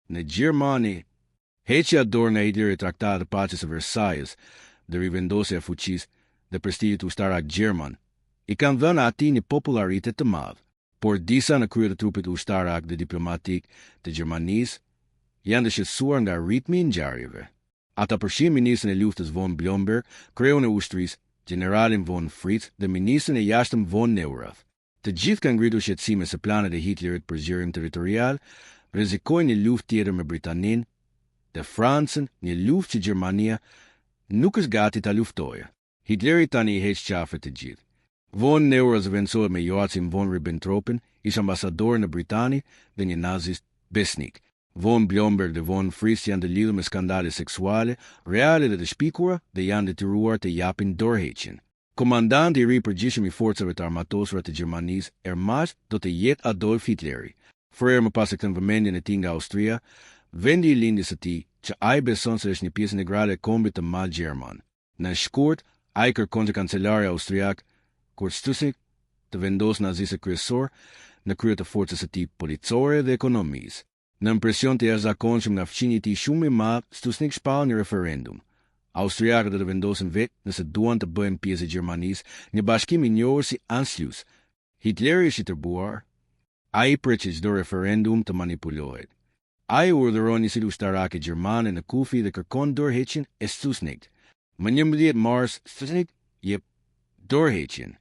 Në Gjermani, heqja dorë nga Hitlerit traktatit të paqes së Versajës dhe rivendosja e fuqisë dhe prestigjit ushtarak gjerman i kanë dhënë atij një popularitet të madh, por disa në krye të trupit ushtarak dhe diplomatik të Gjermanisë janë të shqetësuar nga ritmi i ngjarjeve. Ata përfshin ministrin e luftës von Blomberg, kreun e ushtrisë, generalin von Fritz dhe ministrin e jashtëm von Neurath. Të gjithë kanë ngritur shqetësime se planet e Hitlerit për zgjerim territorial rrezikojnë një luftë tjetër me Britaninë dhe Francën, një luftë që Gjermania nuk është gati ta luftojë. Hitleri tani i heq qafet të gjithë. Von Neurath zëvendësohet me Joachim von Ribbentropin, ish ambasador në Britani dhe një nazist besnik. Von Blomberg dhe von Fritz janë të lidhur me skandale seksuale, reale dhe të shpikura dhe janë detyruar të japin dorëheqjen. Komandanti i ri përgjithshëm i forcave të armatosura të Gjermanisë, Wehrmacht, do të jetë Adolf Hitleri. Frere më pas e kthen vëmendjen e tij nga Austria, vendi i lindjes së tij, që ai beson se është një pjesë integrale e kombit të madh gjerman. Në shkurt, ai kërkon që kancelari austriak Kurt Stussnig të vendosë nazistët kryesor në krye të forcës së tij policore dhe ekonomisë. Në impresion të jashtëzakonshëm nga fëmijët e tij shumë i madh, Stussnig shpall një referendum. Austriakët do të vendosin vetë nëse duan të bëhen pjesë e Gjermanisë, një bashkim i njohur si Anschluss. Hitleri është i tërbuar. Ai pret që çdo referendum të manipulohet. Ai urdhëron një sili ushtarake gjermane në kufi dhe kërkon dorëheqjen e Stussnig. Më 11 mars, Stussnig jep dorëheqjen.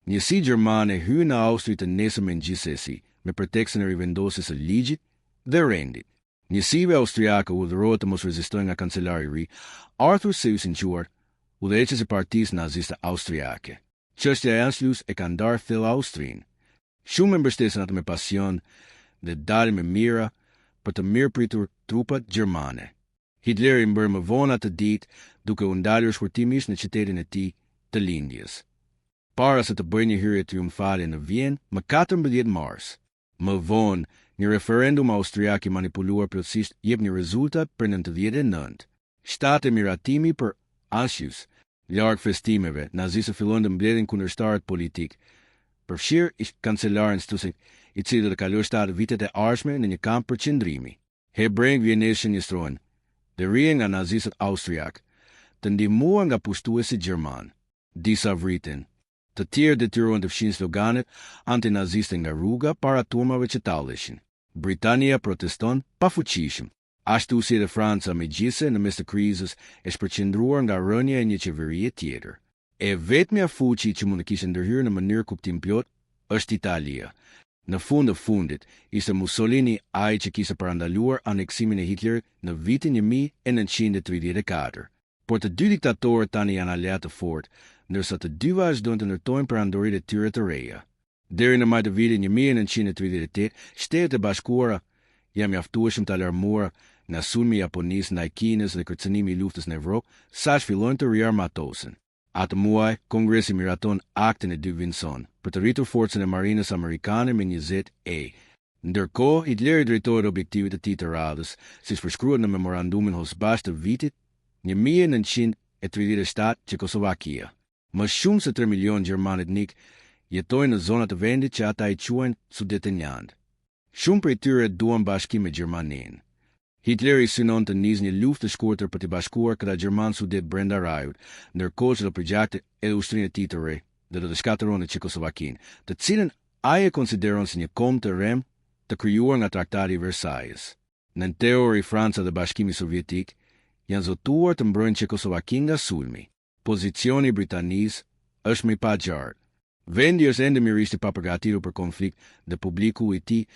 Njësi gjermane hyn në Austri të nesërmen gjithsesi, me pretekstin e rivendosjes së ligjit dhe rendit. Njësive austriake urdhërohet të mos rezistojnë nga kancelari i ri, Arthur Seyss i quar udhëheqës i partisë naziste austriake. Çështja e Anschluss e ka ndarë thellë Austrinë. Shumë e mbështesin atë me pasion dhe dalin me mira për të mirëpritur trupat gjermane. Hitleri mbërë më vonë atë ditë duke u ndalur shkurtimisht në qytetin e tij të lindjes, para se të bëjë një hyrje triumfale në Vjenë më 14 mars. Më vonë, një referendum austriak i manipuluar plotësisht jep një rezultat për 99. 7 miratimi për Anschluss. Larg festimeve, nazistët fillojnë të mbledhin kundërshtarët politik. Përfshirë ishte kancelarin Stussnig, i cili do të kalojë 7 vitet e ardhshme në një kamp përqendrimi. Hebrejt vienezë shënjestrojnë dhe rrihen nga nazistët austriak, të ndihmuar nga pushtuesit gjerman. Disa vriten. Të tjerë detyrohen të fshin sloganet antinaziste nga rruga para turmave që talleshin. Britania proteston pafuqishëm. Ashtu si edhe Franca, megjithse në mes të krizës është përqendruar nga rënja e një qeverie tjetër. E vetmja fuqi që mund të kishte ndërhyrë në mënyrë kuptimplot është Italia. Në fund të fundit, ishte Mussolini ai që kishte parandaluar aneksimin e Hitlerit në vitin 1934. Por të dy diktatorët tani janë aleatë të fortë, ndërsa të dy vazhdojnë të ndërtojnë perandoritë e tyre të reja. Deri në maj të vitit 1938, Shtetet e Bashkuara janë mjaftueshëm të alarmuara nga sulmi i Japonisë ndaj Kinës dhe kërcënimi i luftës në Evropë, saç fillojnë të riarmatosen. Atë muaj, Kongresi miraton aktin e 2 Vinson për të rritur forcën e marinës amerikane me 20 Ndërkohë, Hitleri drejtohet objektivit të tij të radhës, siç përshkruhet në memorandumin Hosbash të vitit 1937 Çekoslovakia. Më shumë se 3 milion gjerman etnik jetojnë në zonat të vendit që ata i quajnë Sudetenland. Shumë prej tyre duan bashkim me Gjermaninë. Hitleri synon të nisë një luftë të shkurtër për të bashkuar këta gjerman sudet brenda rajut, ndërkohë që do përgjakte edhe ushtrinë e tij të re dhe do të shkatërronte Çekoslovakinë, të cilën ai e konsideron si një kom të rem të krijuar nga Traktati i Versajës. Në teori, Franca dhe Bashkimi Sovjetik janë zotuar të mbrojnë Çekoslovakinë nga sulmi. Pozicioni i Britanisë është më i pagjartë. Vendi është ende mirisht i papërgatitur për konflikt dhe publiku i tij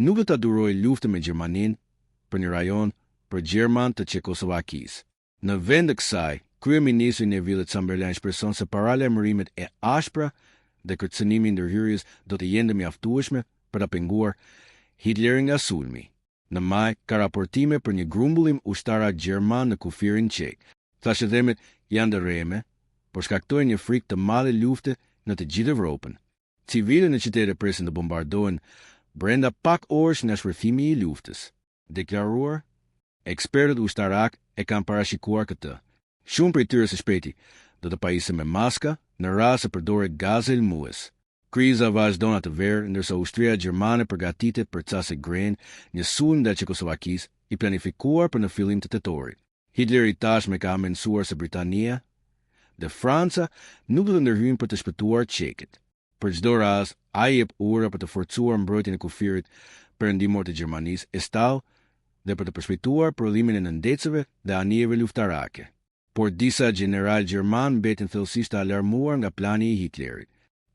nuk do ta durojë luftën me Gjermaninë për një rajon për Gjerman të Çekoslovakisë. Në vend të kësaj, kryeministri Neville Chamberlain shpreson se paralajmërimet e ashpra dhe kërcënimi i ndërhyrjes do të jenë mjaftueshme për ta penguar Hitlerin nga sulmi. Në maj, ka raportime për një grumbullim ushtarak gjerman në kufirin çek. Thashëdhemët janë të rreme, por shkaktojnë një frikë të madhe lufte në të gjithë Evropën. Civilët në qytete presin të bombardohen brenda pak orësh nga shpërthimi i luftës. Deklaruar, ekspertët ushtarak e kanë parashikuar këtë. Shumë prej tyre së shpejti do të pajisen me maska në rast se përdoret gaze helmues. Kriza vazhdon atë verë, ndërsa ushtria gjermane përgatitet për ca se gren një sulm ndaj Çekoslovakisë i planifikuar për në fillim të tetorit. Hitleri tashme ka amensuar se Britania dhe Franca nuk do të ndërhyjnë për të shpëtuar Çekët. Për çdo rast, ai jep ura për të forcuar mbrojtjen e kufirit perëndimor të Gjermanisë, Estau, dhe për të përshpejtuar prodhimin e nëndecëve dhe anijeve luftarake. Por disa general gjerman mbeten thellësisht të alarmuar nga plani i Hitlerit.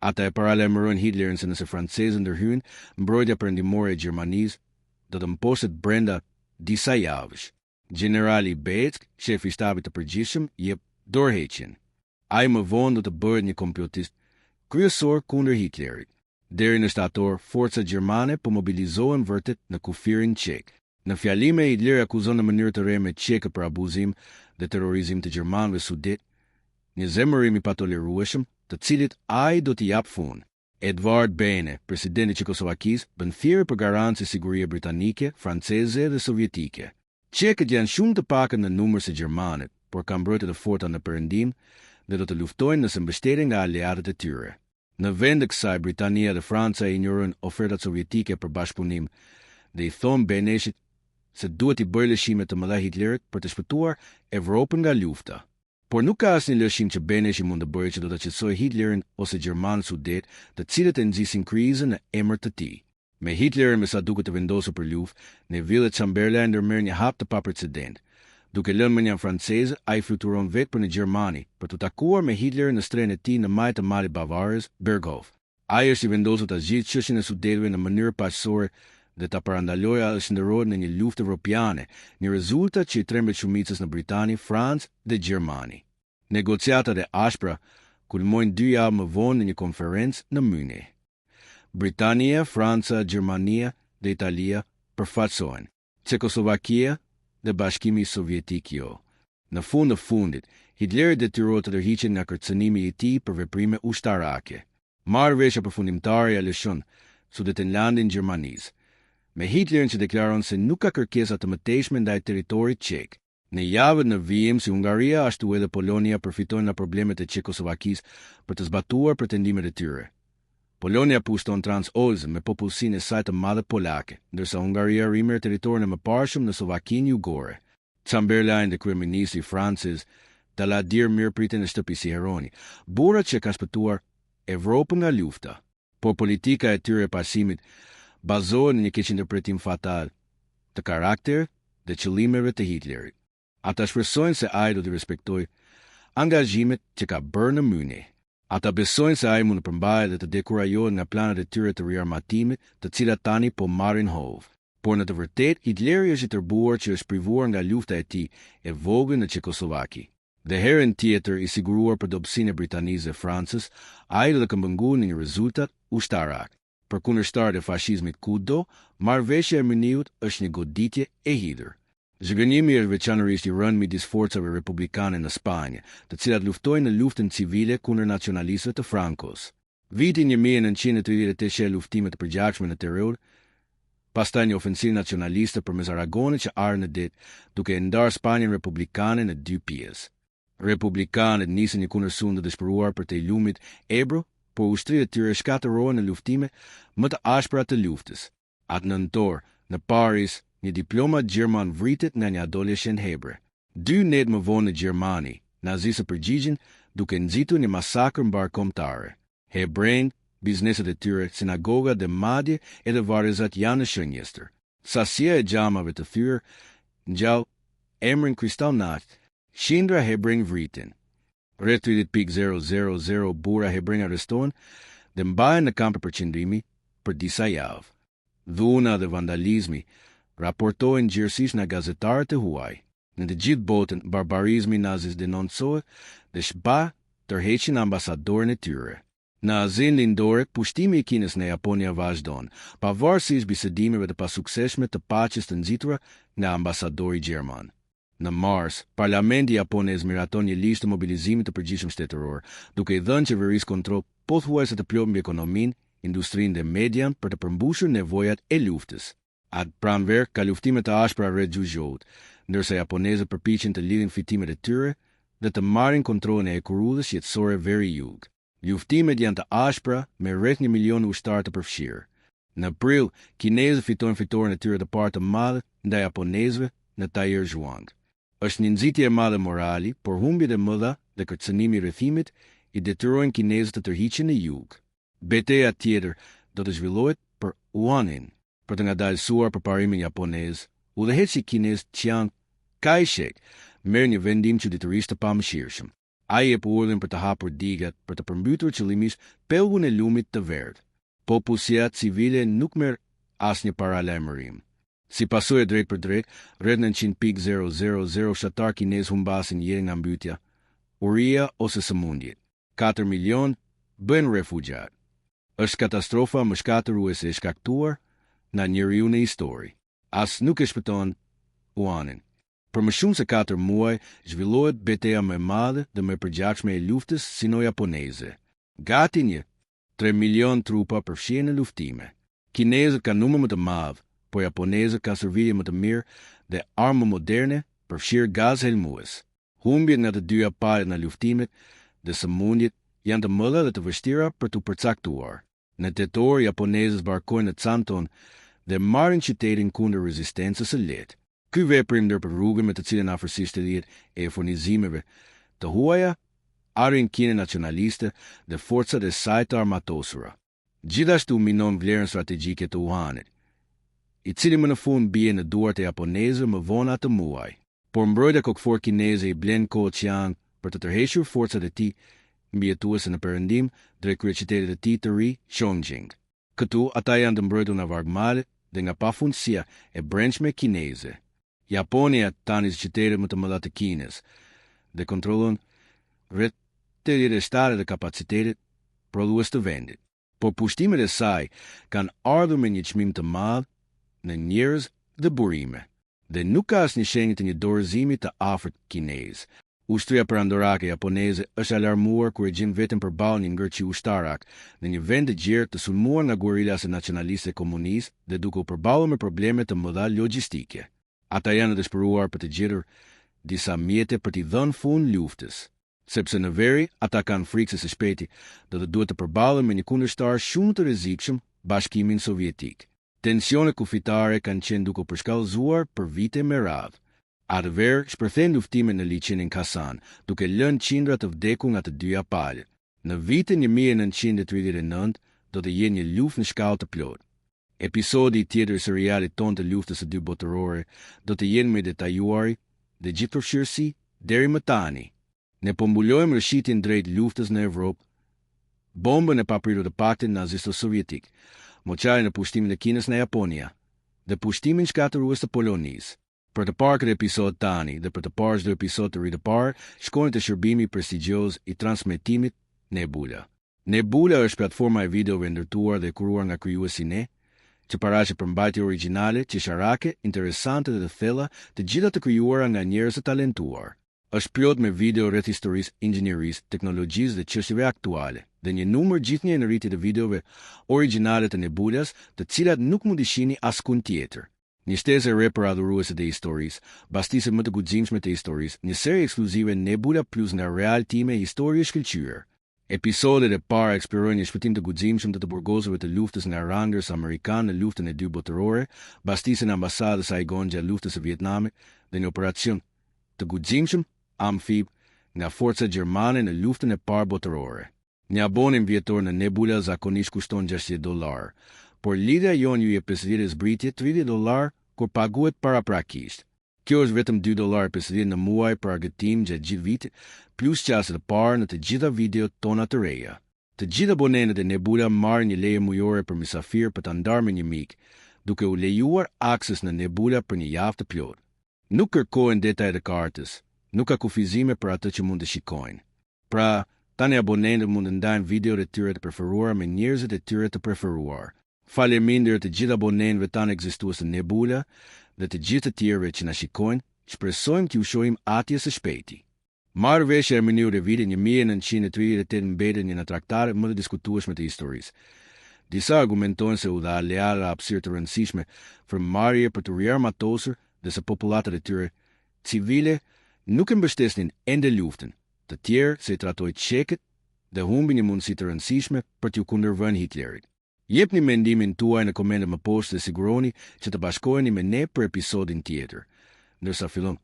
Ata e paralajmërojnë Hitlerin se nëse francezët ndërhyjnë, mbrojtja perëndimore e Gjermanisë do të mposet brenda disa javësh. Generali Beck, shefi i shtabit të përgjithshëm, jep dorëheqjen. Ai më vonë do të bëhet një komplotist kryesor kundër Hitlerit. Deri në shtator, forcat gjermane po mobilizohen vërtet në kufirin çek. Në fjalime, Hitler akuzon në mënyrë të rreme Çekët për abuzim dhe terrorizim të gjermanëve sudet, një zemërim i patolerueshëm, të cilit ai do t'i jap fund. Edvard Bene, presidenti i Çekoslovakisë, bën thirrje për garancë sigurie britanike, franceze dhe sovjetike. Çekët janë shumë të pakët në numër se gjermanët, por kanë mbrojtje të forta në perëndim dhe do të luftojnë nëse mbështeten nga aleatët e tyre. Në vend të kësaj, Britania dhe Franca ignorojnë ofertat sovjetike për bashkëpunim dhe i thon Beneshit se duhet i bëjë lëshime të mëdha Hitlerit për të shpëtuar Evropën nga lufta. Por nuk ka asnjë lëshim që Beneshi mund të bëjë që do ta qetësojë Hitlerin ose gjermanët sudet, të cilët e nxisin krizën në emër të tij. Me Hitlerin me sa duket të vendosur për luftë, Neville Chamberlain ndërmerr një hap të paprecedent. Duke lënë menjan franceze, ai fluturon vetë për në Gjermani për të takuar me Hitlerin në stren e tij në majtë të malit Bavarës, Berghof. Ai është i vendosur ta zgjidhë çështjen e sudetëve në mënyrë paqësore dhe ta parandalojë të shndërrohet në një luftë evropiane, një rezultat që i trembet shumicës në Britani, Francë dhe Gjermani. Negociatat e ashpra kulmojnë 2 javë më vonë në një konferencë në Munich. Britania, Franca, Gjermania dhe Italia përfaqësohen. Çekoslovakia dhe Bashkimi Sovjetik jo. Në fund të fundit, Hitleri detyrohet të tërhiqet nga kërcënimi i tij për veprime ushtarake. Marrëveshja përfundimtare ja lëshon Sudetenlandin Gjermanisë, me Hitlerin që deklaron se nuk ka kërkesa të mëtejshme ndaj territorit çek. Në javët në vijim, si Hungaria ashtu edhe Polonia përfitojnë nga problemet e Çekoslovakisë për të zbatuar pretendimet e tyre. Polonia pushton Trans-Olzën me popullsinë e saj të madhe polake, ndërsa Hungaria rrimer territorin e mëparshëm në Slovakinë Jugore. Chamberlain dhe kryeministri francez Daladier mirëpriten në shtëpi si heroni, burrat që ka shpëtuar Evropën nga lufta. Por politika e tyre e pasimit bazohet në një keqinterpretim fatal të karakterit dhe qëllimeve të Hitlerit. Ata shpresojnë se ai do të respektojë angazhimet që ka bërë në Munich. Ata besojnë se ai mund të përmbahet dhe të dekurajohet nga planet e tyre të riarmatimit, të cilat tani po marrin hovë. Por në të vërtetë, Hitleri është i tërbuar që është privuar nga lufta e tij e vogël në Çekoslovaki. Dhe herën tjetër, i siguruar për dobësinë e Britanisë dhe Francës, ai do të këmbënguar në një rezultat ushtarak. Për kundërshtarët e fashizmit kudo, marrëveshja e Muniut është një goditje e hidhur. Zhgënjimi është veçanërisht i rënë midis forcave republikane në Spanjë, të cilat luftojnë në luftën civile kundër nacionalistëve të Frankos. Viti 1938 luftime të përgjithshme në Terror, pastaj një ofensivë nacionaliste përmes Aragonit që ardhi në det, duke e ndarë Spanjën republikane në 2 pjesë. Republikanët nisën një kundërshund të dëshpëruar për te lumit Ebro, por ushtritë e tyre shkatërrohen në luftime më të ashpra të luftës. Atë nëntor, në Paris, një diplomat gjerman vritet nga një adoleshent hebre. 2 net më vonë në Gjermani, nazistët përgjigjen duke nxitur një masakër mbarkombëtare. Hebrejt, bizneset e tyre, sinagoga dhe madje edhe varrezat janë në shënjestër. Sasia e xhamave të thyer ngjall emrin Kristallnacht. Qindra hebrej vriten. Rreth 30.000 burra hebrej arrestohen dhe mbahen në kampe përqendrimi për disa javë. Dhuna dhe vandalizmi raportohen gjithësisht nga gazetarët e huaj. Në të gjithë botën, barbarizmi nazist denoncohet dhe shba tërheqin ambasadorin e tyre. Në Azinë lindore, pushtimi i Kinës në Japonia vazhdon, pavarësisht bisedimeve të pasukseshme të paqes të nxitura nga ambasadori gjerman. Në mars, parlamenti japonez miraton një listë të mobilizimit të përgjithshëm shtetëror, duke i dhënë qeverisë kontroll pothuajse të plotë mbi ekonominë, industrinë dhe median për të përmbushur nevojat e luftës. Atë pranver ka luftime të ashpra rreth Gjuzhou, ndërsa japonezët përpiqen të lidhin fitimet e tyre dhe të marrin kontrollin e hekurudhës jetësore veri jug. Luftimet janë të ashpra me rreth 1 milion ushtarë të përfshirë. Në prill, kinezët fitojnë fitoren e tyre të parë të madhe ndaj japonezëve në Taizhuang. Është një nxitje e madhe morali, por humbjet e mëdha dhe kërcënimi i rrethimit i detyrojnë kinezët të tërhiqen në jug. Betejë tjetër do të zhvillohet për Huanin, për të ngadalësuar përparimin japonez. Udhëheqësi kinez Chiang Kai-shek merr një vendim çuditërisht të pamëshirshëm. Ai jep urdhën për të hapur digat për të përmbytur qëllimisht pellgun e lumit të verdh. Popullsia civile nuk merr asnjë paralajmërim. Si pasojë drejt për drejt, rreth 900.000 fshatar kinez humbasin jetën nga mbytyja, uria ose sëmundjet. 4 milion bën refugjat. Është katastrofa më shkatëruese e shkaktuar nga njeriu në histori. As nuk e shpëton Huanin. Për më shumë se 4 muaj, zhvillohet betejë më e madhe dhe më e përgjithshme e luftës sino-japoneze. Gati 3 milion trupa përfshihen në luftime. Kinezët kanë numër më të madh, por japonezët kanë servitje më të mirë dhe armë moderne për fshirë gaz helmues. Humbjet nga të dyja palët në luftimet dhe sëmundjet janë të mëdha dhe të vështira për të përcaktuar. Në tetor, japonezët zbarkojnë në Canton dhe marrin qytetin kundër rezistencës së lehtë. Ky veprim ndër për rrugën me të cilën afërsisht 80 e furnizimeve të huaja arrin Kinën nacionaliste dhe forcat e saj të armatosura. Gjithashtu minon vlerën strategjike të Wuhanit, i cili më në fund bie në duart e japonezëve më vonë atë muaj. Por mbrojtja kokëfor kineze i blen kohë Chiang për të tërhequr forcat e tij mbijetuese në perëndim drejt kryeqytetit të tij të ri, Chongqing. Këtu ata janë të mbrojtur nga vargmalet dhe nga pafundësia e brendshme kineze. Japonia tani është qyteti më të mëdha të Kinës dhe kontrollon rreth 87% të kapacitetit prodhues të vendit. Por pushtimet e saj kanë ardhur me një çmim të madh në njerëz dhe burime, dhe nuk ka asnjë shenjë të një dorëzimi të afërt kinez. Ushtria perandorake japoneze është alarmuar kur e gjen veten përballë një ngërçi ushtarak në një vend të gjerë të sulmuar nga guerilas nacionaliste komunistë dhe duke u përballur me probleme të mëdha logjistike. Ata janë të dëshpëruar për të gjetur disa mjete për t'i dhënë fund luftës, sepse në veri ata kanë frikë se së shpejti do të duhet të përballen me një kundërshtar shumë të rrezikshëm, Bashkimin Sovjetik. Tensionet kufitare kanë qenë duke përshkallëzuar për vite me radhë. Atë verë shpërthen luftimet në liçenin Kasan, duke lënë qindra të vdekur nga të dyja palët. Në vitin 1939 do të jetë një luftë në shkallë të plotë. Episodi tjetër i serialit ton të luftës së dy botërore do të jenë më i detajuar dhe gjithëpërfshirësi deri më tani. Ne po mbulojmë rëshitin drejt luftës në Evropë, bombën e papritur të paktit nazisto-sovjetik, moçarin e pushtimit të Kinës në Japonia dhe pushtimin shkatërues të Polonisë. Për të parë këtë episod tani dhe për të parë çdo episod të ri të parë, shkoni te shërbimi prestigjioz i transmetimit Nebula. Nebula është platforma e videove ndërtuar dhe kuruar nga krijuesi Ne, që paraqet përmbajtje origjinale, qesharake, interesante dhe të thella, të gjitha të krijuara nga njerëz të talentuar. Është plot me video rreth historisë, inxhinierisë, teknologjisë dhe çështjeve aktuale, dhe një numër gjithnjë në rritje të videove origjinale të Nebulas, të cilat nuk mund të shihni askund tjetër. Një shtesë e re për adhuruesit e historisë, bastise më të guximshme të historisë, një seri ekskluzive Nebula Plus nga Real Time Histori e Shkëlqyer. Episodet e para eksplorojnë një shpëtim të guximshëm të burgosëve të luftës nga Rangers amerikan në luftën e dy botërore, bastisën e ambasadës Saigon gjatë luftës së Vietnamit dhe një operacion të guximshëm amfib nga forcat gjermane në luftën e parë botërore. Një abonim vjetor në Nebula zakonisht kushton $60, por lidhja jonë ju jep 50 zbritje $30 kur paguhet paraprakisht. Kjo është vetëm $2.50 në muaj për argëtim gjatë gjithë vitit, plus qaset e parë në të gjitha videot tona të reja. Të gjitha abonentët e Nebula marrin një leje mujore për mysafir për ta ndarë me një mik, duke u lejuar akses në Nebula për një javë të plotë. Nuk kërkohen detajet e kartës, nuk ka kufizime për atë që mund të shikojnë. Pra, tani abonentët mund të ndajnë videot e tyre të preferuar me njerëzit e tyre të preferuar. Faleminderit të gjithë abonentëve tanë ekzistues të Nebula dhe të gjithë të tjerëve që na shikojnë, shpresojmë t'ju shohim atje së shpejti. Marrëveshja e mënyrë e vitit 1938 mbetet një nga traktatet më të diskutueshme të historisë. Disa argumentojnë se u dha leala hapësirë të rëndësishme frymëmarrje për të riarmatosur dhe se popullatët e tyre civile nuk e mbështesnin ende luftën, të tjerë se i tratoi çekët dhe humbi një mundësi të rëndësishme për t'ju kundërvënë Hitlerit. Jepni mendimin tuaj në komente më poshtë dhe siguroni që të bashkoheni me ne për episodin tjetër. Ndërsa fillon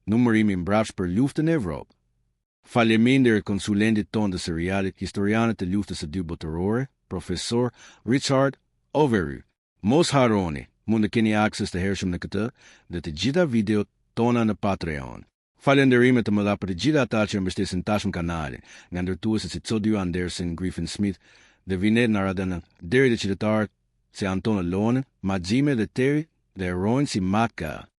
numërimi mbrapsht për luftën e Evropë. Faleminderit konsulentit ton të serialit, historianët të luftës së dytë botërore, profesor Richard Overy. Mos harroni, mund të keni akses të hershëm në këtë dhe të gjitha videot tona në Patreon. Falënderime të mëdha për të gjitha ata që mbështesin tashmë kanalin, nga ndërtuesit si Cody Anderson, Griffin Smith dhe Vinet Naradan, deri te qytetarët si Anton Lonen, Maxime dhe Terry dhe erojnë si Matka.